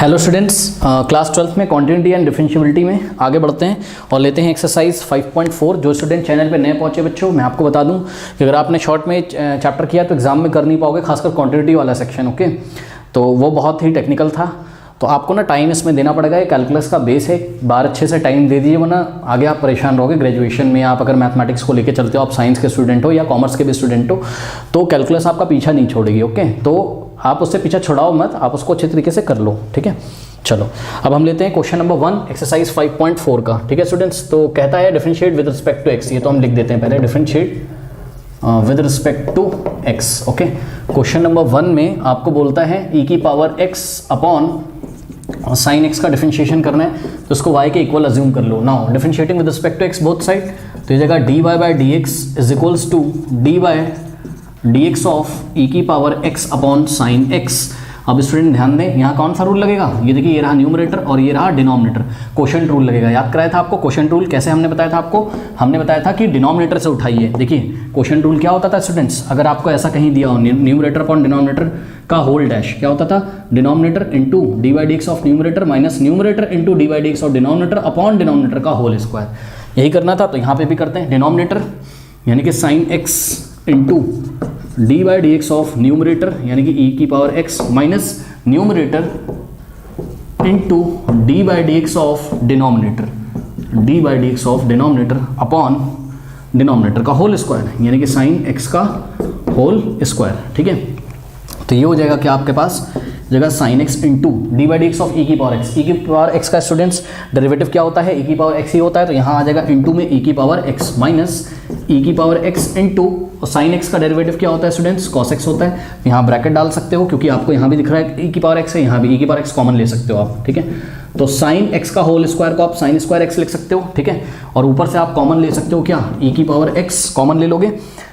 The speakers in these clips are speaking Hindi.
हेलो स्टूडेंट्स, क्लास 12th में कॉन्टिन्यूटी एंड डिफरेंशिएबिलिटी में आगे बढ़ते हैं और लेते हैं एक्सरसाइज 5.4। जो स्टूडेंट चैनल पे नए पहुंचे बच्चों, मैं आपको बता दूं कि अगर आपने शॉर्ट में चैप्टर किया तो एग्जाम में कर नहीं पाओगे, खासकर कॉन्टिन्यूटी वाला सेक्शन। ओके, तो वो बहुत ही टेक्निकल था, तो आपको ना टाइम इसमें देना पड़ेगा। ये कैलकुलस का बेस है, बार अच्छे से टाइम दे दीजिए, वरना आगे आप परेशान रहोगे। ग्रेजुएशन में आप अगर मैथमेटिक्स को लेकर चलते हो, आप साइंस के स्टूडेंट हो या कॉमर्स के भी स्टूडेंट हो, तो कैलकुलस आपका पीछा नहीं छोड़ेगी। ओके, तो आप उससे पीछा छुड़ाओ मत, आप उसको अच्छे तरीके से कर लो। ठीक है, चलो अब हम लेते हैं क्वेश्चन नंबर 1 एक्सरसाइज 5.4 का। ठीक है स्टूडेंट्स, तो कहता है differentiate with respect to x. ये तो हम लिख देते हैं पहले, differentiate with respect to x. Okay, question number 1 में आपको बोलता है ई की power x upon sine x का डिफरेंशिएशन करना है, तो उसको y के इक्वल अज्यूम कर लो। Now differentiating with respect to x both side, तो ये जगह d y by d x is equals to d by d x of e की power x upon sine x. अब स्टूडेंट ध्यान दें, यहाँ कौन सा रूल लगेगा? ये देखिए, ये रहा न्यूमरेटर और ये रहा डिनोमिनेटर। क्वोशंट रूल लगेगा। याद कराया था आपको क्वोशंट रूल कैसे हमने बताया था आपको? हमने बताया था कि डिनोमिनेटर से उठाइए। देखिए क्वोशंट रूल क्या होता था स्टूडेंट्स, अगर आपको ऐसा कहीं दिया हो न्यूमरेटर अपॉन डिनोमिनेटर का होल डैश, क्या होता था? Denominator into d by d x of numerator minus numerator into d by d x of denominator upon denominator का होल स्क्वायर। यही करना था, तो यहाँ पे भी करते हैं। डिनोमिनेटर यानी कि sign x into d by d x of numerator यानी कि ई की power x minus numerator into d by d x of denominator, D by d x of denominator upon denominator का होल स्क्वायर यानी कि साइन एक्स का होल स्क्वायर। ठीक है, तो ये हो जाएगा क्या आपके पास जगह sine x into d by d x of e की पावर एक्स। ई की पावर एक्स का स्टूडेंट्स डेरिवेटिव क्या होता है? ई की पावर एक्स ही होता है, तो यहाँ आ जाएगा इंटू में ई की पावर एक्स माइनस ई की power x into sine x का डेरिवेटिव क्या होता है स्टूडेंट्स? कॉस एक्स होता है। यहाँ ब्रैकेट डाल सकते हो क्योंकि आपको यहाँ भी दिख रहा है ई की पावर एक्स है, यहाँ भी ई की पावर एक्स कॉमन ले सकते हो आप। ठीक है, तो साइन एक्स का होल स्क्वायर को आप साइन स्क्वायर एक्स लिख सकते हो। ठीक है, और ऊपर से आप कॉमन ले सकते हो क्या? ई की पावर एक्स कॉमन ले लोगे,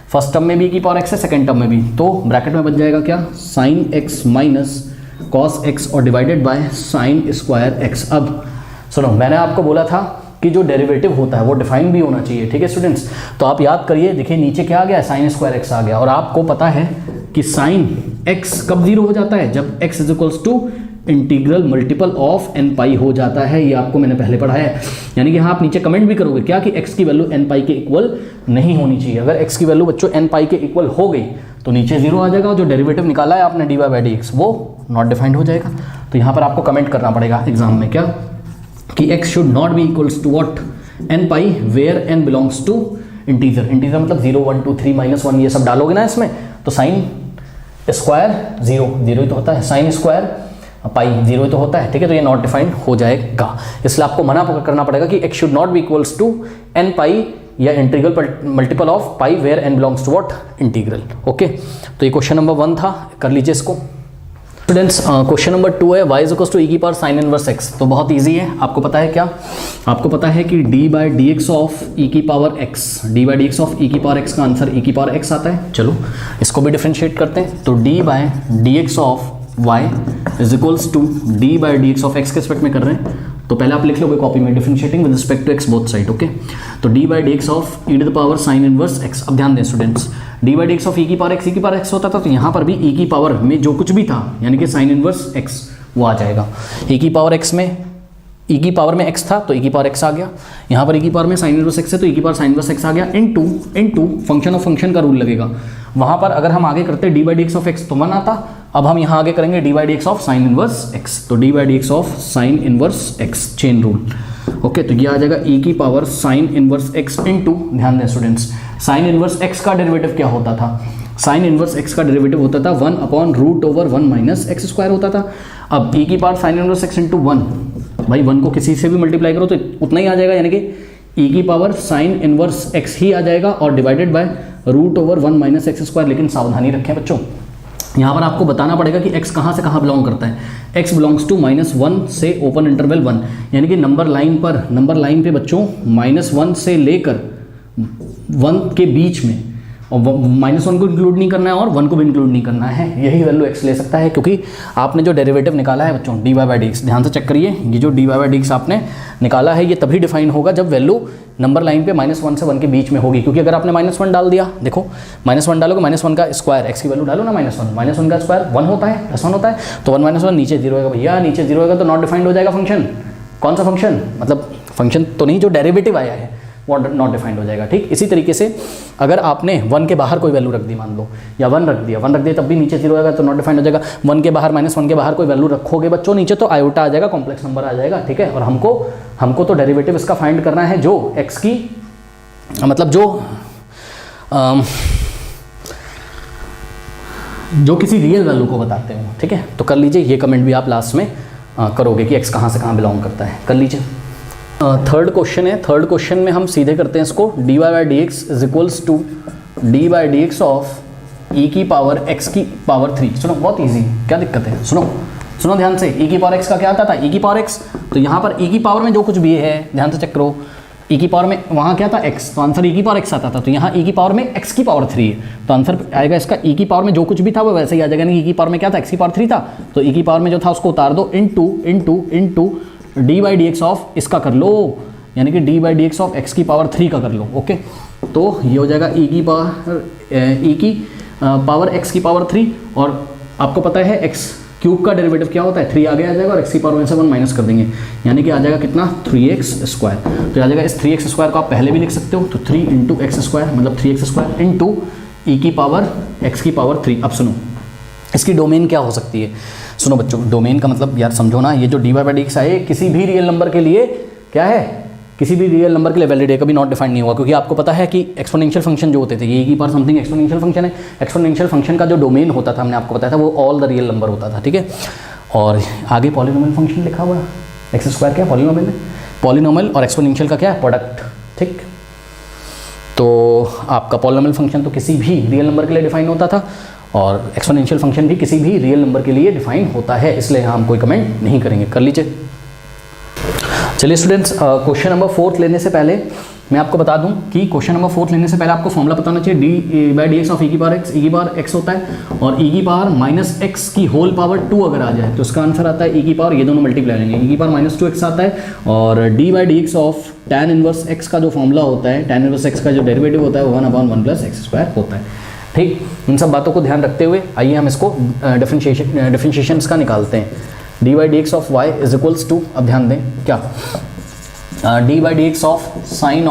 फर्स्ट टर्म में भी ई की पावर एक्स है, सेकेंड टर्म में भी, तो ब्रैकेट में बच जाएगा क्या? Sine x minus cos x और divided by sine square x. अब सुनो, मैंने आपको बोला था कि जो डेरिवेटिव होता है वो डिफाइन भी होना चाहिए। ठीक है स्टूडेंट्स, तो आप याद करिए, देखिए नीचे क्या आ गया? साइन स्क्वायर एक्स आ गया, और आपको पता है कि साइन एक्स कब जीरो हो जाता है? जब x is equals to integral multiple of n pi हो जाता है। ये आपको मैंने पहले पढ़ाया है, यानी कि यहाँ आप नीचे कमेंट भी करोगे क्या कि एक्स की वैल्यू एन पाई के इक्वल नहीं होनी चाहिए। अगर एक्स की वैल्यू बच्चों एन पाई के इक्वल हो गई तो नीचे जीरो आ जाएगा, और जो डेरिवेटिव निकाला है आपने d y by d x वो नॉट डिफाइंड हो जाएगा। तो यहाँ पर आपको कमेंट करना पड़ेगा एग्जाम में क्या कि x should not be equals to what? N pi where n belongs to integer. Integer मतलब 0 1 2 3 -1 ये सब डालोगे ना इसमें, तो साइन स्क्वायर जीरो ही तो होता है, साइन स्क्वायर पाई जीरो ही तो होता है। ठीक है, तो ये नॉट डिफाइंड हो जाएगा, इसलिए आपको मना करना पड़ेगा कि x should not be equals to n pi या integral multiple of pi where n belongs to what? Integral. Okay, तो ये क्वेश्चन नंबर 1 था, कर लीजिए इसको। स्टूडेंट्स क्वेश्चन नंबर 2 है y is equals to e की पावर साइन इनवर्स एक्स। तो बहुत इजी है, आपको पता है क्या? आपको पता है कि d by d x of e की power x, d by d x of e की पावर एक्स का आंसर ई की पावर एक्स आता है। चलो इसको भी डिफ्रेंशिएट करते हैं, तो d by d x of y is equals to d by d x of x के रिस्पेक्ट में कर रहे हैं, तो पहले आप लिख लोगे कॉपी में differentiating with respect to x both side. Okay, तो d by d x of e to the power sine inverse x. अब ध्यान दें students, d by d x of e की पावर एक्स, ई की पावर एक्स होता था, तो यहाँ पर भी ई की पावर में जो कुछ भी था यानी कि साइन इनवर्स एक्स वो आ जाएगा। ई की पावर एक्स में ई की पावर में एक्स था तो ई की पावर एक्स आ गया, यहाँ पर ई की पावर में साइन इनवर्स एक्स है तो ई की पावर साइन इनवर्स एक्स आ गया, इनटू फंक्शन ऑफ फंक्शन का रूल लगेगा। वहाँ पर अगर हम आगे करते d by d x of x तो 1 आता, अब हम यहाँ आगे करेंगे d by d x of sine inverse x, तो d by d x of sine inverse x, chain rule. Okay, तो ये आ जाएगा ई की power sine inverse x into, ध्यान दें स्टूडेंट्स, साइन इनवर्स एक्स का डेरिवेटिव क्या होता था? साइन इनवर्स एक्स का डेरिवेटिव होता था 1 upon root over 1 minus x square होता था। अब ई की power sine inverse x into 1, भाई 1 को किसी से भी मल्टीप्लाई करो तो उतना ही आ जाएगा, यानी कि ई की पावर साइन इनवर्स एक्स ही आ जाएगा, और divided by root over 1 minus x square. लेकिन सावधानी रखें बच्चों, यहाँ पर आपको बताना पड़ेगा कि x कहाँ से कहाँ बिलोंग करता है। x बिलोंग्स टू -1 से ओपन इंटरवल 1, यानी कि नंबर लाइन पे बच्चों -1 से लेकर 1 के बीच में और -1 को इंक्लूड नहीं करना है और 1 को भी इंक्लूड नहीं करना है, यही वैल्यू x ले सकता है, क्योंकि आपने जो डेरिवेटिव निकाला है बच्चों dy/dx, ध्यान से चेक करिए, ये जो dy/dx आपने निकाला है ये तभी डिफाइन होगा जब वैल्यू नंबर लाइन पे -1 से 1 के बीच में होगी, क्योंकि अगर आपने -1 डाल दिया, देखो -1 डालोगे, -1 का स्क्वायर, x की वैल्यू डालो ना -1 का स्क्वायर 1 होता है, +1 होता है, तो 1 - 1 नीचे 0 होगा भैया, नीचे 0 होगा तो नॉट डिफाइंड हो जाएगा फंक्शन। कौन सा फंक्शन, मतलब फंक्शन तो नहीं, जो डेरिवेटिव आया है वो नॉट डिफाइंड हो जाएगा। ठीक, इसी तरीके से अगर आपने 1 के बाहर कोई वैल्यू रख दी, मान लो, या 1 रख दिया तब भी नीचे 0 आएगा तो नॉट डिफाइंड हो जाएगा। 1 के बाहर -1 के बाहर कोई वैल्यू रखोगे बच्चों नीचे तो आयोटा आ जाएगा, कॉम्प्लेक्स नंबर आ जाएगा। ठीक है, और हमको तो डेरिवेटिव इसका फाइंड करना है जो x की, मतलब जो किसी रियल वैल्यू को बताते हो। ठीक है, तो कर लीजिए, ये कमेंट भी आप लास्ट में करोगे कि x कहाँ से कहाँ बिलोंग करता है, कर लीजिए। थर्ड क्वेश्चन है, थर्ड क्वेश्चन में हम सीधे करते हैं इसको, dy/dx is equals to dy/dx of e की पावर x की पावर 3। सुनो, बहुत इजी, क्या दिक्कत है, सुनो ध्यान से, e की पावर x का क्या आता था, e की पावर x, तो यहाँ पर e की पावर में जो कुछ भी है, ध्यान से चेक करो, e की पावर में वहाँ क्या था x, तो आंसर e की पावर x आता था, तो यहाँ e की पावर में x की पावर 3 है, तो आंसर आएगा इसका e की पावर में जो कुछ भी था वो वैसे ही आ जाएगा, नहीं e की पावर में क्या था, x की पावर 3 था, तो e की पावर में जो था उसको उतार दो, इंटू dy/dx ऑफ इसका कर लो, यानी कि dy/dx ऑफ x की पावर 3 का कर लो। ओके, तो ये हो जाएगा e की पावर x की पावर 3, और आपको पता है x क्यूब का डेरिवेटिव क्या होता है, 3 आगे आ जाएगा और x की पावर में से 1 माइनस कर देंगे, यानी कि आ जाएगा कितना, 3x²। तो आ जाएगा, इस 3x² को आप पहले भी लिख सकते हो, तो 3 × x² मतलब 3x² इंटू e की पावर x की पावर 3। अब सुनो, इसकी डोमेन क्या हो सकती है, सुनो बच्चों, डोमेन का मतलब यार समझो ना, ये जो dy/dx है किसी भी रियल नंबर के लिए क्या है, किसी भी रियल नंबर के लिए वैलिड है, कभी नॉट डिफाइंड नहीं हुआ, क्योंकि आपको पता है कि एक्सपोनेंशियल फंक्शन जो होते थे, ये e की पावर समथिंग एक्सपोनेंशियल फंक्शन है, एक्सपोनेंशियल फंक्शन का जो डोमेन होता था, हमने आपको बताया था, वो ऑल द रियल नंबर होता था। ठीक है, और आगे पॉलिनोमियल फंक्शन लिखा हुआ है, x² क्या पॉलिनोमियल है, पॉलिनोमियल और एक्सपोनेंशियल का क्या है, प्रोडक्ट। ठीक, तो आपका पॉलिनोमियल फंक्शन तो किसी भी रियल नंबर के लिए डिफाइन होता था, और एक्सपोनेंशियल फंक्शन भी किसी भी रियल नंबर के लिए डिफाइन होता है, इसलिए हम कोई कमेंट नहीं करेंगे, कर लीजिए। चलिए स्टूडेंट्स, क्वेश्चन नंबर 4 लेने से पहले मैं आपको बता दूं कि क्वेश्चन नंबर 4 लेने से पहले आपको फॉर्मूला पता होना चाहिए, dy/dx ऑफ e की पावर x होता है, और e की पावर -x की होल पावर 2 अगर आ जाए तो उसका आंसर आता है e की पावर, ये दोनों मल्टीप्लाई लेंगे, e की पावर -2x आता है, और dy/dx of tan inverse x का जो फॉर्मूला होता है, tan इनवर्स x का जो डेरिवेटिव होता है वो 1/1 + x² होता है। ठीक, इन सब बातों को ध्यान रखते हुए आइए हम इसको डिफरेंशिएशंस का निकालते हैं। dy/dx of y is equals to, अब ध्यान दें क्या, dy/dx of sine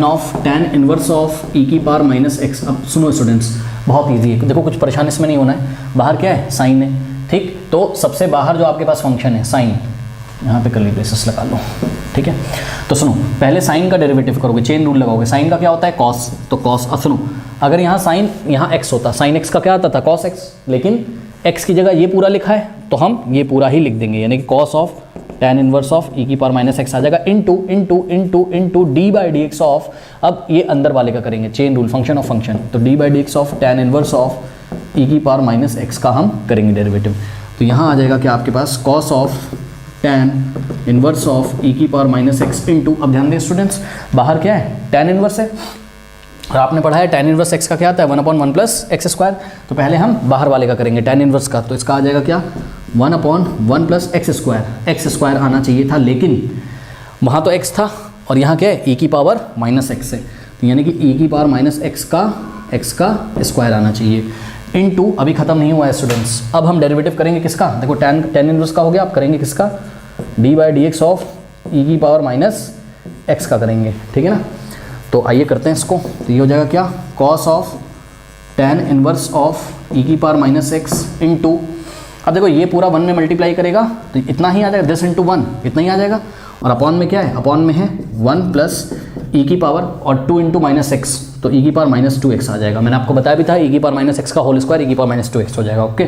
of tan inverse of e की पावर -x। अब सुनो स्टूडेंट्स, बहुत ईजी है, देखो कुछ परेशानी इसमें नहीं होना है, बाहर क्या है, साइन है। ठीक, तो सबसे बाहर जो आपके पास फंक्शन है साइन, यहाँ पे कर्ली ब्रेसेस लगा लो। ठीक है, तो सुनो, पहले साइन का डेरिवेटिव करोगे, चेन रूल लगाओगे, साइन का क्या होता है, कॉस, तो कॉस। अब सुनो, अगर यहाँ साइन, यहाँ x होता, साइन x का क्या आता था, कॉस x, लेकिन x की जगह ये पूरा लिखा है तो हम ये पूरा ही लिख देंगे, यानी कि cos of tan inverse of e की पावर -x आ जाएगा, इंटू dy/dx ऑफ, अब ये अंदर वाले का करेंगे, chain rule, function of function, तो dy/dx of tan inverse of e की पावर -x का हम करेंगे डेरिवेटिव, तो यहाँ आ जाएगा कि आपके पास cos of tan inverse of e की पावर -x इंटू, अब ध्यान दें स्टूडेंट्स, बाहर क्या है, tan इनवर्स है, और आपने पढ़ा है tan इनवर्स x का क्या आता है, 1/1 + x², तो पहले हम बाहर वाले का करेंगे tan इनवर्स का, तो इसका आ जाएगा क्या, 1/1 + x² आना चाहिए था, लेकिन वहाँ तो x था और यहाँ क्या है, e की पावर -x है, तो यानी कि e की पावर -x का स्क्वायर आना चाहिए, इंटू, अभी खत्म नहीं हुआ है स्टूडेंट्स, अब हम डेरिवेटिव करेंगे किसका, देखो tan इनवर्स का हो गया, आप करेंगे किसका, dy/dx ऑफ e की पावर -x का करेंगे। ठीक है ना, तो आइए करते हैं इसको, तो ये हो जाएगा क्या, cos of tan inverse of e की पावर -x इंटू, अब देखो ये पूरा 1 में मल्टीप्लाई करेगा तो इतना ही आ जाएगा, 10 × 1 इतना ही आ जाएगा, और अपॉन में क्या है, अपॉन में है 1 + e की पावर और 2 × -x, तो e की पावर -2x आ जाएगा, मैंने आपको बताया भी था, e की पावर -x का होल स्क्वायर e की पावर -2x हो जाएगा। ओके,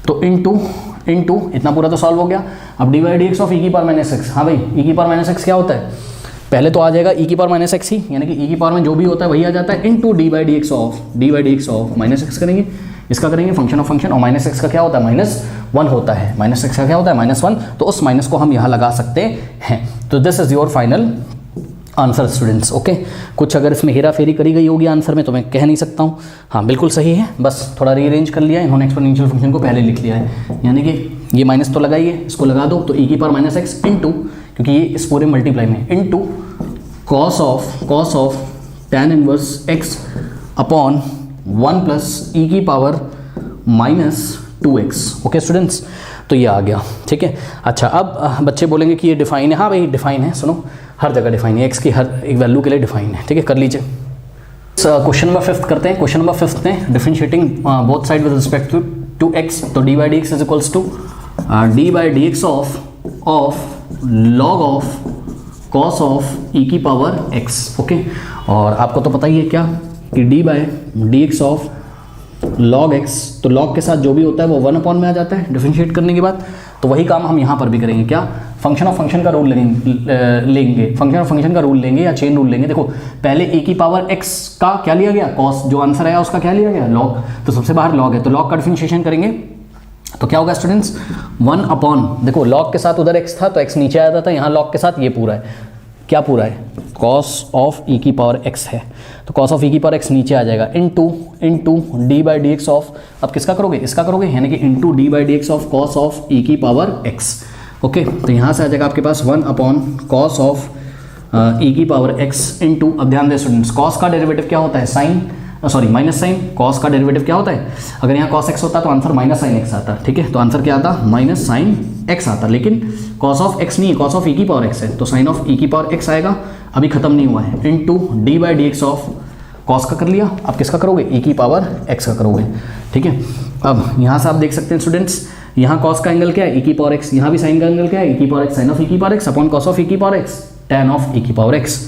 तो इंटू इतना पूरा तो सॉल्व हो गया, अब dy/dx ऑफ e की पावर -x, हाँ भाई e की पावर -x क्या होता है, पहले तो आ जाएगा e की पावर -x ही, यानी कि e की पावर में जो भी होता है वही आ जाता है, इंटू dy/dx ऑफ -x करेंगे, इसका करेंगे फंक्शन ऑफ फंक्शन, और -x का क्या होता है, -1 होता है, -x का क्या होता है, -1, तो उस माइनस को हम यहाँ लगा सकते हैं, तो this is your final answer students. Okay, कुछ अगर इसमें हेरा फेरी करी गई होगी आंसर में तो मैं कह नहीं सकता हूँ। हाँ बिल्कुल सही है, बस थोड़ा रीअरेंज कर लिया है इन्होंने, एक्सपोनेंशियल फंक्शन को पहले लिख लिया है, यानी कि ये माइनस तो लगाइए, इसको लगा दो तो e की पावर माइनस एक्स इंटू, क्योंकि ये इस पूरे मल्टीप्लाई में, into cos of tan inverse x upon 1 plus e की power minus 2x। Okay students, तो ये आ गया, ठीक है। अच्छा, अब बच्चे बोलेंगे कि ये डिफाइन है। हाँ भाई डिफाइन है, सुनो, हर जगह डिफाइन है, x की हर एक वैल्यू के लिए डिफाइन है, ठीक है, कर लीजिए। क्वेश्चन नंबर 5 करते हैं। क्वेश्चन नंबर 5 में differentiating both side with respect to x, तो d by d x is equals to d by d x of log of cos of e की पावर x। ओके, और आपको तो पता ही है क्या कि d by d x of log x, तो लॉग के साथ जो भी होता है वो 1 अपॉन में आ जाता है डिफरेंशिएट करने के बाद। तो वही काम हम यहाँ पर भी करेंगे, क्या, फंक्शन ऑफ फंक्शन का रूल लेंगे, फंक्शन ऑफ फंक्शन का रूल लेंगे या चेन रूल लेंगे। देखो पहले e की पावर x का क्या लिया गया, कॉस, जो आंसर आया उसका क्या लिया गया, लॉग, तो सबसे बाहर लॉग है, तो लॉग का डिफरेंशिएशन करेंगे तो क्या होगा स्टूडेंट्स, 1 अपॉन, देखो लॉग के साथ उधर x था तो x नीचे आया था, यहाँ लॉग के साथ ये पूरा है, क्या पूरा है, कॉस ऑफ ई की पावर x है, तो कॉस ऑफ ई की पावर x नीचे आ जाएगा, into d by d x of, अब किसका करोगे, इसका करोगे, यानी कि into d by d x of cos of e की पावर x। ओके, तो यहाँ से आ जाएगा आपके पास 1 अपॉन कॉस ऑफ ई की पावर x इंटू, अब ध्यान दें स्टूडेंट्स, कॉस का डेरिवेटिव क्या होता है, sine, sorry minus sine, cos का डेरिवेटिव क्या होता है, अगर यहाँ कॉस x होता तो आंसर माइनस साइन x आता, ठीक है, तो आंसर क्या आता, माइनस साइन x आता, लेकिन कॉस ऑफ x नहीं है, कॉस ऑफ ई की पावर x है, तो साइन ऑफ ई की पावर x आएगा, अभी खत्म नहीं हुआ है, into d by d x of cos का कर लिया, अब किसका करोगे, ई की पावर x का करोगे, ठीक है। अब यहाँ से आप देख सकते हैं स्टूडेंट्स, यहाँ कॉस का एंगल क्या है, ई की पावर x, यहाँ भी साइन का एंगल क्या है, ई की power x, sine of e की power x upon cos of e की power x, tan of e की पावर x,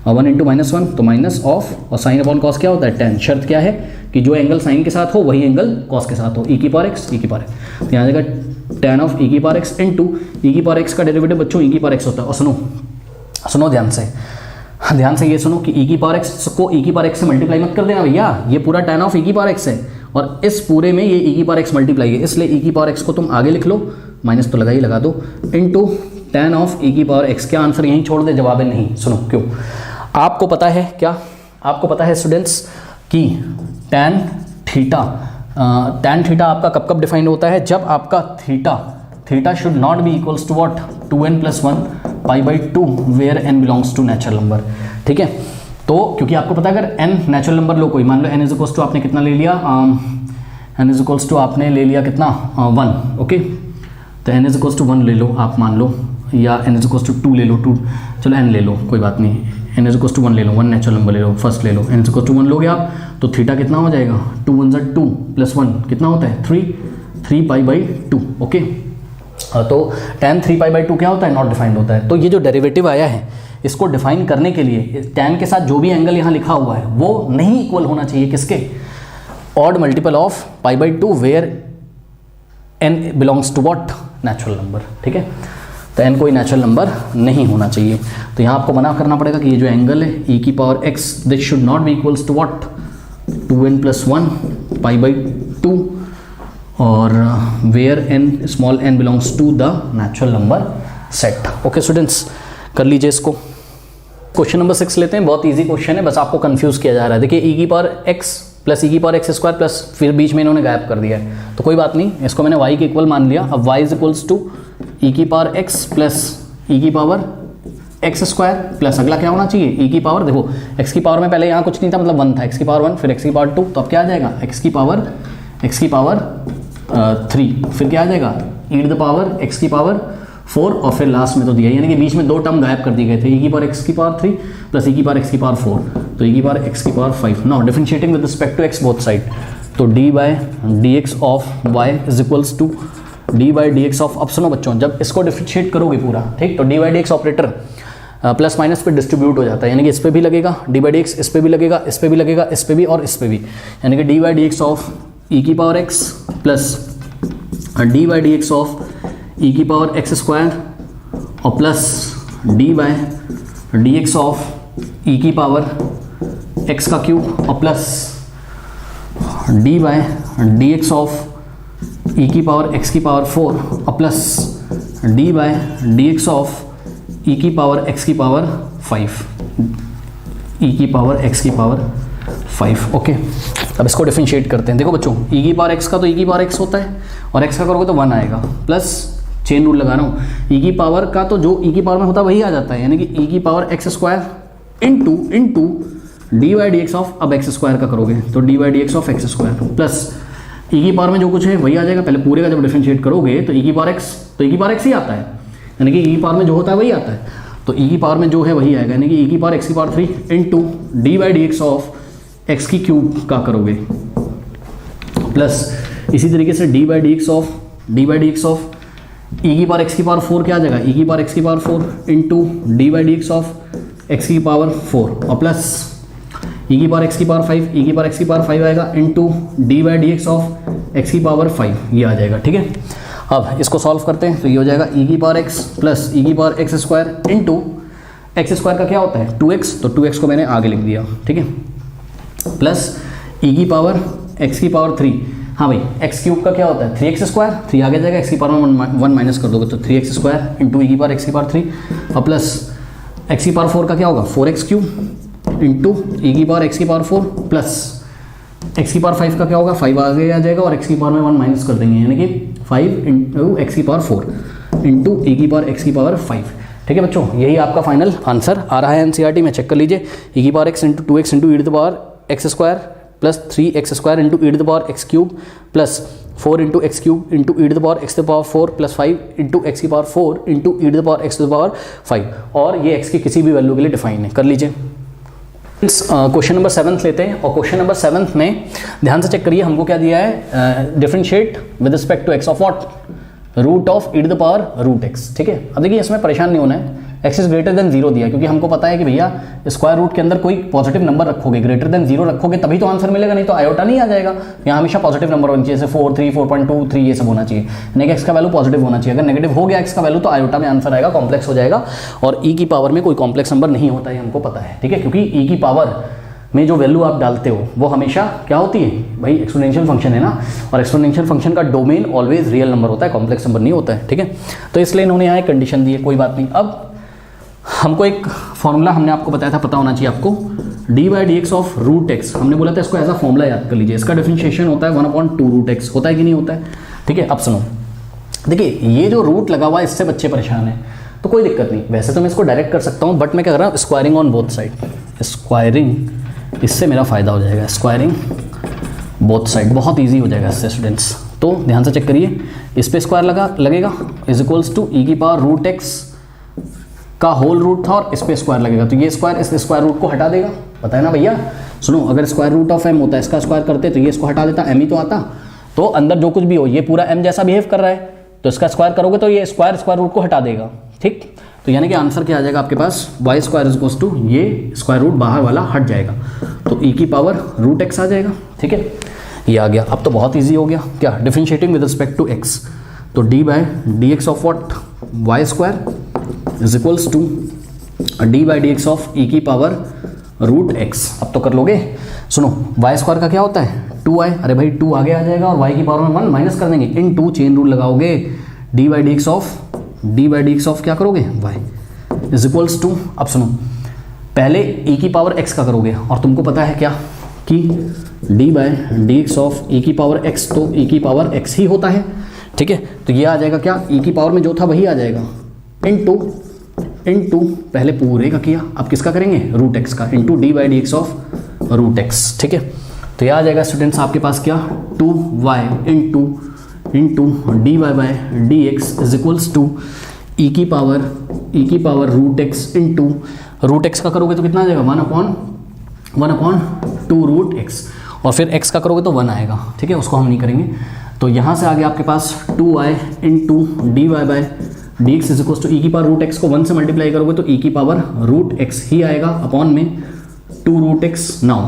और 1 इंटू माइनस 1 तो माइनस ऑफ, और साइन अपॉन कॉस क्या होता है, टैन, शर्त क्या है कि जो एंगल साइन के साथ हो वही एंगल कॉस के साथ हो, ई की पावर x, ई की पावर x, तो यहाँ आ जाएगा टैन ऑफ ई की पावर x इंटू ई की पावर x का डेरिवेटिव बच्चों ई की पावर x होता है, और सुनो ध्यान से ये सुनो कि ई की पावर x को ई की पावर x से मल्टीप्लाई मत कर देना भैया, ये पूरा टैन ऑफ ई की पावर x है, और इस पूरे में ये ई की पावर x मल्टीप्लाई है, इसलिए ई की पावर x को तुम आगे लिख लो, माइनस तो लगा दो, इंटू टैन ऑफ ई की पावर x। क्या आंसर यहीं छोड़ दे, जवाब है नहीं, सुनो क्यों, आपको पता है क्या, आपको पता है स्टूडेंट्स कि टैन थीटा आपका कब कब डिफाइन होता है, जब आपका theta should not be equals to what, 2n + 1 π/2 where n belongs to natural number, ठीक है। तो क्योंकि आपको पता है अगर n नेचुरल नंबर लो कोई, मान लो n इज इक्वल्स टू आपने कितना ले लिया, n इज इक्वल्स टू आपने ले लिया कितना, 1, ओके, तो n इज इक्वल्स टू 1 ले लो आप, मान लो, या n इज इक्वल्स टू 2 ले लो, 2, चलो n ले लो, कोई बात नहीं, n इज इक्वल्स टू 1 ले लो, 1 नेचुरल नंबर ले लो, फर्स्ट ले लो, n इज इक्वल्स टू 1 लोगे आप, तो थीटा कितना हो जाएगा, 2 × 1 = 2 + 1 कितना होता है, 3 π/2, ओके। तो tan 3π/2 क्या होता है, नॉट डिफाइंड होता है। तो ये जो डेरिवेटिव आया है इसको डिफाइन करने के लिए tan के साथ जो भी एंगल यहाँ लिखा हुआ है वो नहीं इक्वल होना चाहिए किसके, odd multiple of π/2 where n belongs to what, natural number, ठीक है। तो n कोई नेचुरल नंबर नहीं होना चाहिए, तो यहाँ आपको मना करना पड़ेगा कि ये जो एंगल है e की power x, this should not be equals to what, 2n + 1 π/2 और where n small n belongs to the natural number set. Okay students, कर लीजिए इसको। क्वेश्चन नंबर 6 लेते हैं, बहुत इजी क्वेश्चन है, बस आपको कंफ्यूज किया जा रहा है। देखिए e की पावर x प्लस e की पावर x² प्लस फिर बीच में इन्होंने गायब कर दिया है, तो कोई बात नहीं, इसको मैंने y के इक्वल मान लिया। अब y is equals to e की पावर x प्लस e की पावर x² प्लस अगला क्या होना चाहिए, e की पावर, देखो x की पावर में पहले यहाँ कुछ नहीं था, मतलब 1 था, x की पावर 1 फिर x की पावर 2, तो अब क्या आ जाएगा, x की पावर 3, फिर क्या आ जाएगा e x की पावर 4, और फिर लास्ट में तो दिया, यानी कि बीच में 2 टर्म गायब कर दिए गए थे, e की पावर x की पावर 3 प्लस e की पावर x की पावर 4, तो e की पावर x की power 5। Now differentiating with respect to x both side, तो d by d x of y is equals to d by d x of, अब सुनो बच्चों, जब इसको डिफरेंशिएट करोगे पूरा, ठीक, तो d by d x operator plus minus पे डिस्ट्रीब्यूट हो जाता है, यानी कि इस पे भी लगेगा डी बाई डी एक्स, इस पे भी लगेगा, इस पे भी लगेगा, इस पे भी और इस पे भी, यानी कि d by d x of e की power x plus D by d x of e की पावर x² और plus D by d x of e की पावर x का क्यूब और plus D by d x of e की पावर x की पावर 4 और plus D by d x of e की पावर x की पावर 5। ई की पावर एक्स की पावर 5। ओके, अब इसको डिफरेंशिएट करते हैं। देखो बच्चों, ई की पावर एक्स का तो ई की पावर एक्स होता है और एक्स का करोगे तो 1 आएगा, प्लस चेन रूल लगा रहा हूँ, ई की पावर का तो जो ई की पावर में होता है वही आ जाता है, यानी कि ई की power x square into d by d x of, अब एक्स स्क्वायर का करोगे तो d by d x of x square, plus e की पावर में जो कुछ है वही आ जाएगा। पहले पूरे का जब डिफरेंशिएट करोगे तो ई की पावर एक्स, तो ई की पावर एक्स ही आता है, यानी कि ई की पावर में जो होता है वही आता है, तो ई की पावर में जो है वही आएगा, यानी कि ई की पावर एक्स की power 3 into d by d x of x की क्यूब का करोगे, प्लस इसी तरीके से d by d x of e की पावर एक्स की पावर 4 क्या आ जाएगा, ई की पावर एक्स की power 4 into d by d x of x की पावर 4 और प्लस ई की पावर एक्स की पावर 5, ई की पावर एक्स की पावर 5 आएगा into d by d x of x की पावर 5, ये आ जाएगा। ठीक है, अब इसको सॉल्व करते हैं तो ये हो जाएगा ई की पावर एक्स प्लस ई की power x square into x square का क्या होता है 2x, तो 2x को मैंने आगे लिख दिया। ठीक है, प्लस ई की पावर एक्स की पावर 3, हाँ भाई एक्स क्यूब का क्या होता है 3x स्क्वायर, 3 आगे जाएगा, एक्स की पावर में 1 माइनस कर दोगे तो 3x स्क्वायर इंटू ई की पावर एक्स की पावर 3 और प्लस एक्स की पावर 4 का क्या होगा 4x क्यूब इंटू ई की पावर एक्स की पावर 4 प्लस एक्स की पावर 5 का क्या होगा 5 आगे आ जाएगा और एक्स की पावर में 1 माइनस कर देंगे, यानी कि 5 इंटू एक्स की पावर 4 इंटू ई की पावर एक्स की पावर 5। ठीक है बच्चों, यही आपका फाइनल आंसर आ रहा है एनसीईआरटी में, चेक कर लीजिए। ई की power x into 2x into e to the power x square plus 3x square into e to the power x cube plus 4 into x cube into e to the power x to the power 4 plus 5 into x की power 4 into e to the power x to the power 5, और ये एक्स की किसी भी वैल्यू के लिए डिफाइन है, कर लीजिए। क्वेश्चन नंबर 7 लेते हैं, और क्वेश्चन नंबर 7 में ध्यान से चेक करिए, हमको क्या दिया है, differentiate with respect to x of what, root of e to the power root x. ठीक है, अब देखिए इसमें परेशान नहीं होना है, एक्स इज ग्रेटर देन 0 दिया, क्योंकि हमको पता है कि भैया स्क्वायर रूट के अंदर कोई पॉजिटिव नंबर रखोगे, ग्रेटर देन 0 रखोगे तभी तो आंसर मिलेगा, नहीं तो आयोटा नहीं आ जाएगा। यहाँ हमेशा पॉजिटिव नंबर होना चाहिए, जैसे 4, 3, 4.2, 3 ये सब होना चाहिए, यानी कि एक्स का वैल्यू पॉजिटिव होना चाहिए। अगर नेगेटिव हो गया एक्स का वैल्यू तो आयोटा में आंसर आएगा, कॉम्प्लेक्स हो जाएगा, और ई की पावर में कोई कॉम्प्लेक्स नंबर नहीं होता है, हमको पता है। ठीक है, क्योंकि ई की पावर में जो वैल्यू आप डालते हो वो हमेशा क्या होती है भाई, एक्सपोनेंशियल फंक्शन है ना, और एक्सपोनेंशियल फंक्शन का डोमेन ऑलवेज रियल नंबर होता है, कॉम्प्लेक्स नंबर नहीं होता है। ठीक है, तो इसलिए इन्होंने यहाँ एक कंडीशन दी है, कोई बात नहीं। अब हमको एक फॉर्मूला हमने आपको बताया था, पता होना चाहिए आपको, d by d x of root x, हमने बोला था इसको एज अ फॉर्मूला याद कर लीजिए, इसका डिफरेंशिएशन होता है 1/2 रूट एक्स, होता है कि नहीं होता है। ठीक है, अब सुनो, देखिए ये जो रूट लगा हुआ है इससे बच्चे परेशान हैं, तो कोई दिक्कत नहीं, वैसे तो मैं इसको डायरेक्ट कर सकता हूँ, बट मैं क्या कर रहा हूँ, squaring on both side, squaring, इससे मेरा फ़ायदा हो जाएगा, स्क्वायरिंग बोथ साइड बहुत इजी हो जाएगा इससे स्टूडेंट्स। तो ध्यान से चेक करिए, इस पे स्क्वायर लगेगा इज इक्वल्स टू ई की पावर रूट एक्स का होल रूट था और इस पे स्क्वायर लगेगा, तो ये स्क्वायर इस स्क्वायर रूट को हटा देगा, पता है ना भैया। सुनो, अगर स्क्वायर रूट ऑफ एम होता है, इसका स्क्वायर करते तो ये इसको हटा देता, एम ही तो आता, तो अंदर जो कुछ भी हो ये पूरा एम जैसा बिहेव कर रहा है, तो इसका स्क्वायर करोगे तो ये स्क्वायर रूट को हटा देगा। ठीक, तो यानी कि आंसर क्या आ जाएगा आपके पास, y square is equals to, ये स्क्वायर रूट बाहर वाला हट जाएगा, तो ई की पावर रूट एक्स आ जाएगा। ठीक है, ये आ गया, अब तो बहुत ईजी हो गया, क्या differentiating with respect to x, तो d by d x of what, y square is equals to d by d x of e की पावर रूट एक्स। अब तो कर लोगे, सुनो वाई स्क्वायर का क्या होता है 2i, अरे भाई 2 आगे आ जाएगा और वाई की पावर में 1 माइनस कर देंगे, इन 2 चेन रूल लगाओगे, D by d x of क्या करोगे वाई इज इक्वल्स टू, अब सुनो पहले ई की पावर एक्स का करोगे, और तुमको पता है क्या कि d by d x of e की पावर एक्स, तो ई की पावर एक्स ही होता है। ठीक है, तो ये आ जाएगा क्या, ई की पावर में जो था वही आ जाएगा, इंटू पहले पूरे का किया, अब किसका करेंगे रूट एक्स का, into d by d x of root x. ठीक है, तो यह आ जाएगा स्टूडेंट्स आपके पास क्या 2y into d y by d x is equals to e की power root x into root x का करोगे तो कितना आ जाएगा 1/2 रूट एक्स, और फिर x का करोगे तो 1 आएगा। ठीक है, उसको हम नहीं करेंगे, तो यहाँ से आगे आपके पास 2i into d y by d x is equals to e की पावर रूट एक्स को 1 से मल्टीप्लाई करोगे तो ई की पावर रूट एक्स ही आएगा अपॉन में 2 रूट एक्स। नाउ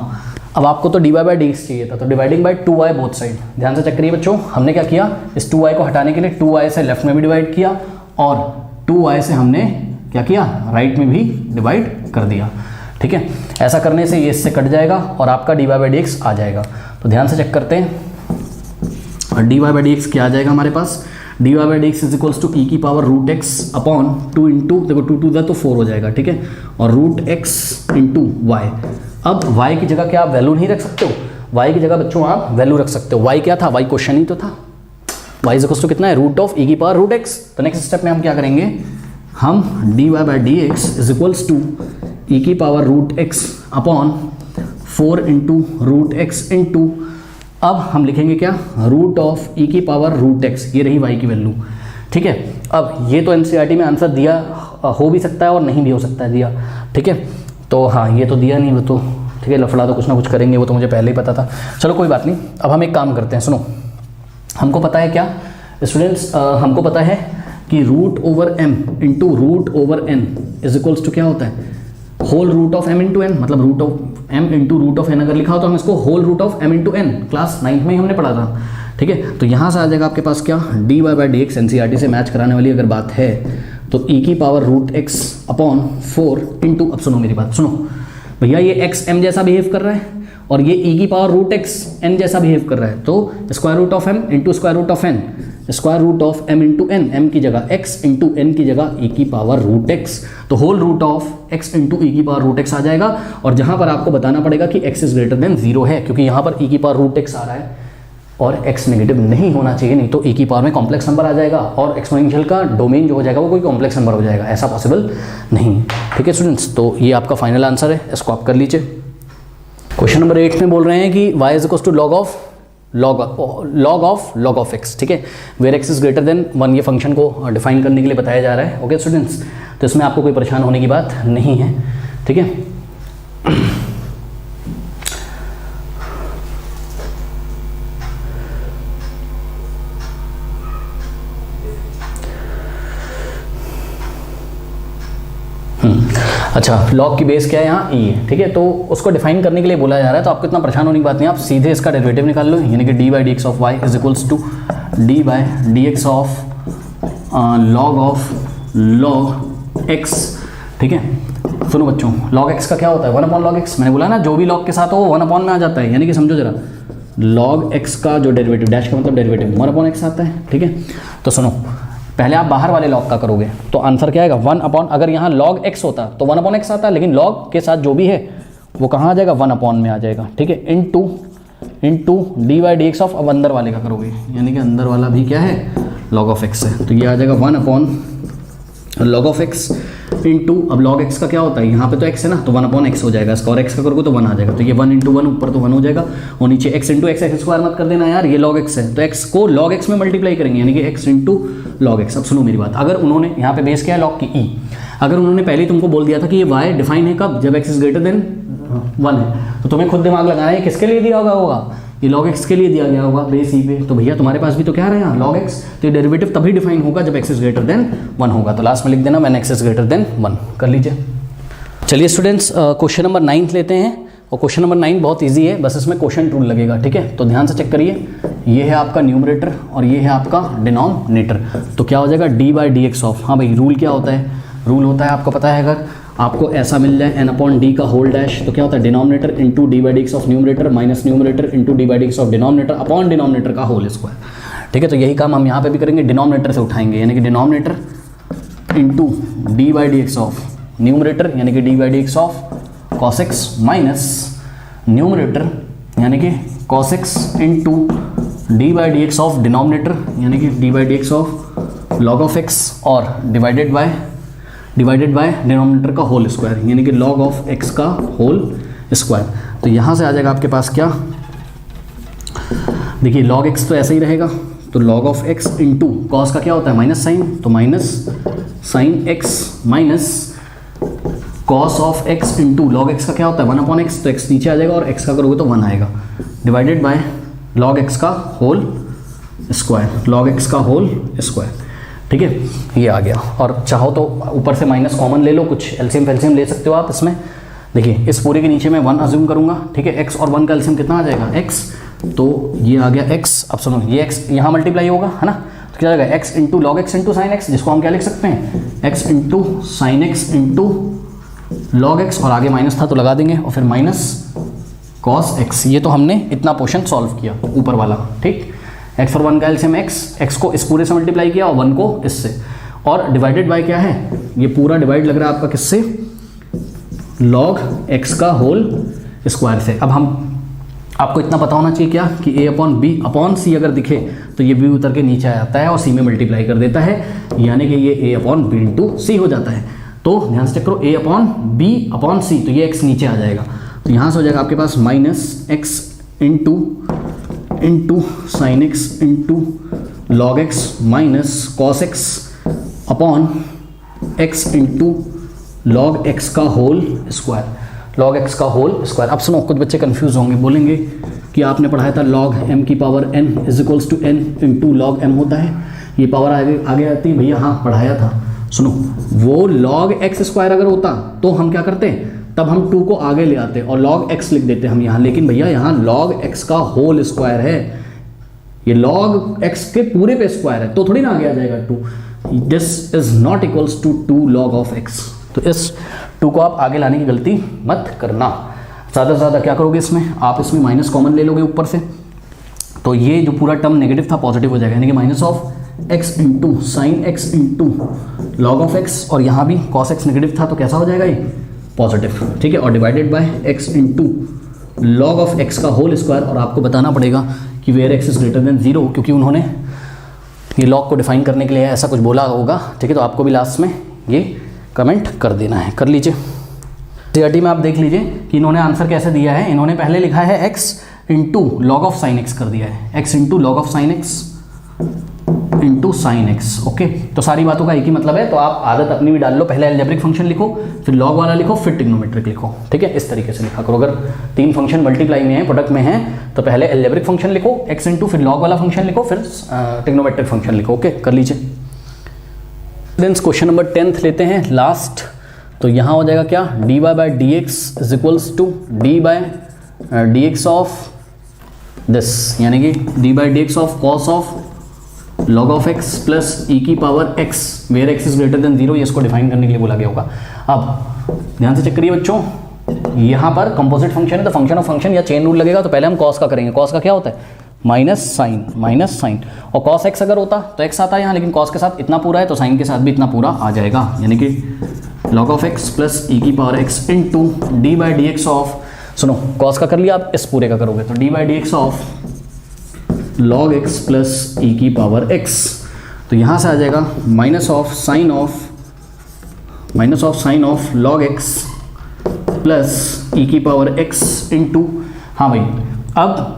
अब आपको तो d y by d x चाहिए था, तो dividing by 2y both side, ध्यान से चेक करिए बच्चों, हमने क्या किया, इस 2y को हटाने के लिए 2y से लेफ्ट में भी डिवाइड किया और 2y से हमने क्या किया राइट में भी डिवाइड कर दिया। ठीक है, ऐसा करने से ये इससे कट जाएगा और आपका d y by d x आ जाएगा। तो ध्यान से चेक करते हैं, d y by d x क्या आ जाएगा हमारे पास, d y by d x is equals to e की power root x upon 2 into, देखो 2 टू द तो 4 हो जाएगा, ठीक है, और रूट एक्स इंटू वाई। अब वाई की जगह क्या आप वैल्यू नहीं रख सकते हो? वाई की जगह बच्चों आप वैल्यू रख सकते हो। वाई क्या था? वाई क्वेश्चन ही तो था। वाई इज इक्वल्स टू कितना है? रूट ऑफ ई की पावर रूट एक्स। तो नेक्स्ट स्टेप में हम क्या करेंगे, हम d y by d x is equals to e की power root x upon 4 into root x into, अब हम लिखेंगे क्या, रूट ऑफ ई की पावर रूट एक्स, ये रही वाई की वैल्यू, ठीक है। अब ये तो एनसीईआरटी में आंसर दिया हो भी सकता है और नहीं भी हो सकता है दिया, ठीक है। तो हाँ, ये तो दिया नहीं, वो तो ठीक है, लफड़ा तो कुछ ना कुछ करेंगे, वो तो मुझे पहले ही पता था। चलो कोई बात नहीं, अब हम एक काम करते हैं, सुनो, हमको पता है क्या स्टूडेंट्स, हमको पता है कि root over m into root over n is equals to क्या होता है, whole root of m into n, मतलब root of m into root of n अगर लिखा हो तो हम इसको whole root of m into n, class 9th में ही हमने पढ़ा था, ठीक है। तो यहाँ से आ जाएगा आपके पास क्या, d y by d x NCERT से मैच कराने वाली अगर बात है तो ई की power root x upon 4 into, अब सुनो मेरी बात, सुनो भैया, ये एक्स एम जैसा बिहेव कर रहा है और ये ई की पावर रूट एक्स एन जैसा बिहेव कर रहा है, तो square root of m into square root of n, square root of m into n, m की जगह एक्स इंटू एन की जगह ई की पावर रूट एक्स, तो whole root of x into e की पावर रूट एक्स आ जाएगा। और जहां पर आपको बताना पड़ेगा कि एक्स इज ग्रेटर देन 0 है, क्योंकि यहां पर ई की पावर रूट एक्स आ रहा है और एक्स नेगेटिव नहीं होना चाहिए, नहीं तो ई की पावर में कॉम्प्लेक्स नंबर आ जाएगा और एक्सपोनेंशियल का डोमेन जो हो जाएगा वो कोई कॉम्प्लेक्स नंबर हो जाएगा, ऐसा पॉसिबल नहीं, ठीक है स्टूडेंट्स। तो ये आपका फाइनल आंसर है, इसको आप कर लीजिए। क्वेश्चन नंबर 8 में बोल रहे हैं कि y is equals to log of x, ठीक है, where x is greater than 1, ये फंक्शन को डिफाइन करने के लिए बताया जा रहा है, ओके स्टूडेंट्स। तो इसमें आपको कोई परेशान होने की बात नहीं है, ठीक है। अच्छा, लॉग की बेस क्या है यहाँ, ई है, ठीक है। तो उसको डिफाइन करने के लिए बोला जा रहा है, तो आपको इतना परेशान होने की बात नहीं, आप सीधे इसका डेरिवेटिव निकाल लो, यानी कि d by d x of y is equals to d by d x of log x, ठीक है। सुनो बच्चों, लॉग एक्स का क्या होता है, 1 अपॉन लॉग एक्स, मैंने बोला ना जो भी लॉग के साथ हो वो 1 अपॉन में आ जाता है, यानी कि समझो जरा, लॉग एक्स का जो डेरिवेटिव, डैश का मतलब डेरिवेटिव 1 अपॉन एक्स आता है, ठीक है। तो सुनो, पहले आप बाहर वाले लॉग का करोगे तो आंसर क्या आएगा, 1 अपॉन, अगर यहाँ लॉग एक्स होता तो 1 अपॉन एक्स आता, लेकिन लॉग के साथ जो भी है वो कहाँ आ जाएगा, 1 अपॉन में आ जाएगा, ठीक है, into d by d x of, अब अंदर वाले का करोगे, यानी कि अंदर वाला भी क्या है, लॉग ऑफ एक्स है, तो ये आ जाएगा 1 upon log of x into, अब लॉग एक्स का क्या होता है, यहाँ पे तो एक्स है ना, तो 1 अपॉन एक्स हो जाएगा इसका, और एक्स का करोगे तो 1 आ जाएगा, तो ये 1 इंटू 1, ऊपर तो 1 हो जाएगा और नीचे x into x, x square मत कर देना यार, ये लॉग एक्स है तो एक्स को लॉग एक्स में मल्टीप्लाई करेंगे, यानी कि एक्स इंटू लॉग एक्स। अब सुनो मेरी बात, अगर उन्होंने यहाँ पे बेस किया है लॉग की ई, अगर उन्होंने पहले तुमको बोल दिया था कि ये वाई डिफाइन है कब, जब एक्स इज ग्रेटर देन 1 है, तो तुम्हें खुद दिमाग लगाना है किसके लिए दिया होगा, ये log x के लिए दिया गया होगा बेस ई पे, तो भैया तुम्हारे पास भी तो क्या रहा है log x, तो ये डेरिवेटिव तभी डिफाइन होगा जब x इज ग्रेटर देन 1 होगा, तो लास्ट में लिख देना when x is greater than 1, कर लीजिए। चलिए स्टूडेंट्स, क्वेश्चन नंबर 9 लेते हैं, और क्वेश्चन नंबर 9 बहुत ईजी है, बस इसमें क्वेश्चन रूल लगेगा, ठीक है। तो ध्यान से चेक करिए, ये है आपका न्यूमरेटर और ये है आपका डिनोमिनेटर, तो क्या हो जाएगा, D by d x of, हाँ भाई रूल क्या होता है, रूल होता है आपको पता है, अगर आपको ऐसा मिल जाए एन अपॉन डी का होल डैश, तो क्या होता है, denominator into d by d x of numerator minus numerator into d by d x of denominator upon denominator का होल स्क्वायर, ठीक है। तो यही काम हम यहाँ पे भी करेंगे, डिनोमिनेटर से उठाएंगे, यानी कि denominator into d by d x of numerator, यानी कि d by d x of cos x minus numerator, यानी कि cos x into d by d x of denominator, यानी कि d by d x of log of x, और डिवाइडेड बाय डिनोमिनेटर का होल स्क्वायर, यानी कि लॉग ऑफ एक्स का होल स्क्वायर। तो यहाँ से आ जाएगा आपके पास क्या, देखिए लॉग एक्स तो ऐसा ही रहेगा, तो log of x into cos का क्या होता है, माइनस साइन, तो minus sign x minus cos of x into log x का क्या होता है, 1 अपॉन एक्स, तो एक्स नीचे आ जाएगा और एक्स का करोगे तो 1 आएगा, डिवाइडेड बाय लॉग एक्स का होल स्क्वायर, लॉग एक्स का होल स्क्वायर, ठीक है, ये आ गया। और चाहो तो ऊपर से माइनस कॉमन ले लो, कुछ एलसीएम फेल्सियम ले सकते हो आप इसमें, देखिए इस पूरे के नीचे मैं 1 अज्यूम करूंगा, ठीक है, x और 1 का एलसीएम कितना आ जाएगा, x, तो ये आ गया x, अब सुनो ये x यहाँ मल्टीप्लाई होगा, है ना, तो क्या आ जाएगा x into log x into sine x, जिसको हम क्या लिख सकते हैं, x into sine x into log x, और आगे माइनस था तो लगा देंगे, और फिर माइनस कॉस एक्स। ये तो हमने इतना पोर्शन सॉल्व किया ऊपर वाला, ठीक, एक्स और 1 का एलसीएम एक्स को इस पूरे से मल्टीप्लाई किया और 1 को इससे, और डिवाइडेड बाय क्या है, ये पूरा डिवाइड लग रहा है आपका किससे, log x का होल स्क्वायर से। अब हम आपको इतना पता होना चाहिए क्या कि a अपॉन बी अपॉन सी अगर दिखे तो ये b उतर के नीचे आ जाता है और c में मल्टीप्लाई कर देता है, यानी कि ये a अपॉन बी इंटू सी हो जाता है। तो ध्यान से चेक करो, a अपॉन बी अपॉन सी, तो ये x नीचे आ जाएगा, तो यहाँ से हो जाएगा आपके पास minus x into sine x into log x minus cos x upon x into log x का होल स्क्वायर, लॉग एक्स का होल स्क्वायर। अब सुनो, कुछ बच्चे कंफ्यूज होंगे, बोलेंगे कि आपने पढ़ाया था लॉग m की power n is equals to n into log m होता है, ये पावर आगे आती है भैया, हाँ पढ़ाया था। सुनो, वो लॉग एक्स स्क्वायर अगर होता तो हम क्या करते, तब हम 2 को आगे ले आते और लॉग x लिख देते हम यहाँ, लेकिन भैया यहाँ लॉग x का होल स्क्वायर है, ये लॉग x के पूरे पे स्क्वायर है, तो थोड़ी ना आगे आ जाएगा 2। This is not equals to 2 log of x, तो इस 2 को आप आगे लाने की गलती मत करना। ज़्यादा से ज़्यादा क्या करोगे इसमें, आप इसमें माइनस कॉमन ले लोगे ऊपर से, तो ये जो पूरा टर्म नेगेटिव था पॉजिटिव हो जाएगा, यानी कि minus of x into sine x into log of x, और यहाँ भी कॉस एक्स नेगेटिव था तो कैसा हो जाएगा ये पॉजिटिव, ठीक है, और divided by x into log of x का होल स्क्वायर। और आपको बताना पड़ेगा कि where x is greater than 0, क्योंकि उन्होंने ये लॉग को डिफाइन करने के लिए ऐसा कुछ बोला होगा, ठीक है, तो आपको भी लास्ट में ये कमेंट कर देना है, कर लीजिए। सीआरटी में आप देख लीजिए कि इन्होंने आंसर कैसे दिया है, इन्होंने पहले लिखा है x into log of sine x कर दिया है, x into log of sine x into sine x, okay. तो सारी बातों का एक ही मतलब है, तो आप आदत अपनी भी डाल लो, पहले अलजेब्रिक फंक्शन लिखो, फिर लॉग वाला लिखो, फिर ट्रिग्नोमेट्रिक लिखो, ठीक है, इस तरीके से लिखा करो। अगर 3 फंक्शन मल्टीप्लाई में है, प्रोडक्ट में है, तो पहले अलजेब्रिक फंक्शन लिखो x इंटू, फिर लॉग वाला फंक्शन लिखो, फिर ट्रिग्नोमेट्रिक फंक्शन लिखो, ओके, कर लीजिए। क्वेश्चन नंबर 10 लेते हैं लास्ट, तो यहाँ हो जाएगा क्या, dy by d x is equals to d by d x of this, यानी कि d by d x of cos of log of x plus e की power x where x is greater than 0, ये इसको डिफाइन करने के लिए बोला गया होगा। अब ध्यान से चेक करिए बच्चों, यहाँ पर कंपोजिट फंक्शन है तो फंक्शन ऑफ फंक्शन या चेन रूल लगेगा, तो पहले हम कॉस का करेंगे। कॉस का क्या होता है, माइनस साइन, और कॉस एक्स अगर होता तो एक्स आता है यहाँ, लेकिन कॉस के साथ इतना पूरा है तो साइन के साथ भी इतना पूरा आ जाएगा, यानी कि log of x plus e की power x into d by d x of, सुनो कॉस का कर लिया, आप इस पूरे का करोगे तो d by d x of log x plus e की पावर एक्स, तो यहाँ से आ जाएगा minus of sine of log x plus e की पावर एक्स इंटू, हाँ भाई अब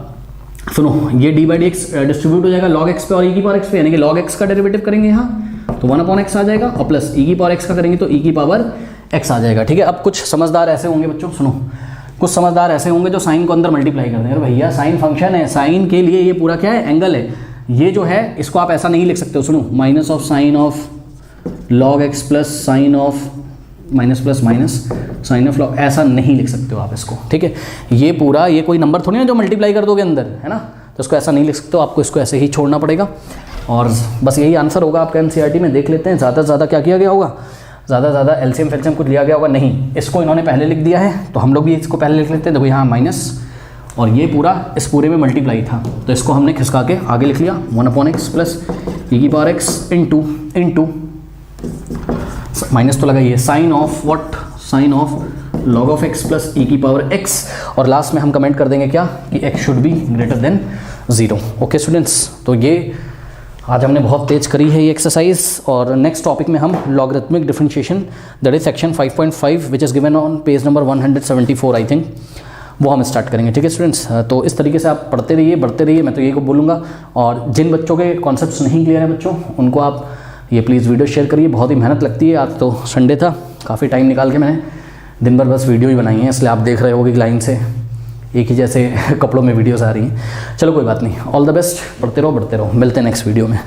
सुनो, ये d by d x distribute हो जाएगा लॉग एक्स पे और ई की पावर एक्स पे, यानी कि लॉग एक्स का डेरिवेटिव करेंगे यहाँ तो 1 अपॉन एक्स आ जाएगा, और प्लस ई की पावर एक्स का करेंगे तो ई की पावर एक्स आ जाएगा, ठीक है। अब कुछ समझदार ऐसे होंगे बच्चों, सुनो, कुछ समझदार ऐसे होंगे जो साइन को अंदर मल्टीप्लाई कर देंगे, भैया साइन फंक्शन है, साइन के लिए ये पूरा क्या है, एंगल है, ये जो है इसको आप ऐसा नहीं लिख सकते हो, सुनो, minus of sine of log x plus sine of minus plus minus sine of log, ऐसा नहीं लिख सकते हो आप इसको, ठीक है। ये पूरा, ये कोई नंबर थोड़ी ना जो मल्टीप्लाई कर दोगे अंदर, है ना, तो इसको ऐसा नहीं लिख सकते हो, आपको इसको ऐसे ही छोड़ना पड़ेगा। और बस यही आंसर होगा आपका एनसीईआरटी में। देख लेते हैं ज़्यादा से ज़्यादा क्या किया गया होगा, ज़्यादा से ज़्यादा एलसीएम फेलसीएम कुछ लिया गया होगा, नहीं, इसको इन्होंने पहले लिख दिया है तो हम लोग भी इसको पहले लिख लेते हैं। देखो यहाँ माइनस और ये पूरा इस पूरे में मल्टीप्लाई था, तो इसको हमने खिसका के आगे लिख लिया 1 अपॉन एक्स प्लस ई की पावर एक्स इंटू माइनस तो लगाइए sine of what, sine of log of x plus e की पावर एक्स, और लास्ट में हम कमेंट कर देंगे क्या कि x should be greater than 0। Okay students, तो ये आज हमने बहुत तेज करी है ये एक्सरसाइज, और नेक्स्ट टॉपिक में हम logarithmic differentiation that is section 5.5 which is given on page number 174 I think, वो हम स्टार्ट करेंगे, ठीक है स्टूडेंट्स। तो इस तरीके से आप पढ़ते रहिए, बढ़ते रहिए, मैं तो यही को बोलूँगा। और जिन बच्चों के कॉन्सेप्ट्स नहीं क्लियर हैं बच्चों, उनको आप ये प्लीज़ वीडियो शेयर करिए, बहुत ही मेहनत लगती है। आज तो संडे था, काफ़ी टाइम निकाल के मैंने दिन भर बस वीडियो ही बनाई है, इसलिए आप देख रहे होगे कि लाइन से एक ही जैसे कपड़ों में वीडियोस आ रही हैं। चलो कोई बात नहीं, ऑल द बेस्ट, पढ़ते रहो बढ़ते रहो, मिलते हैं नेक्स्ट वीडियो में।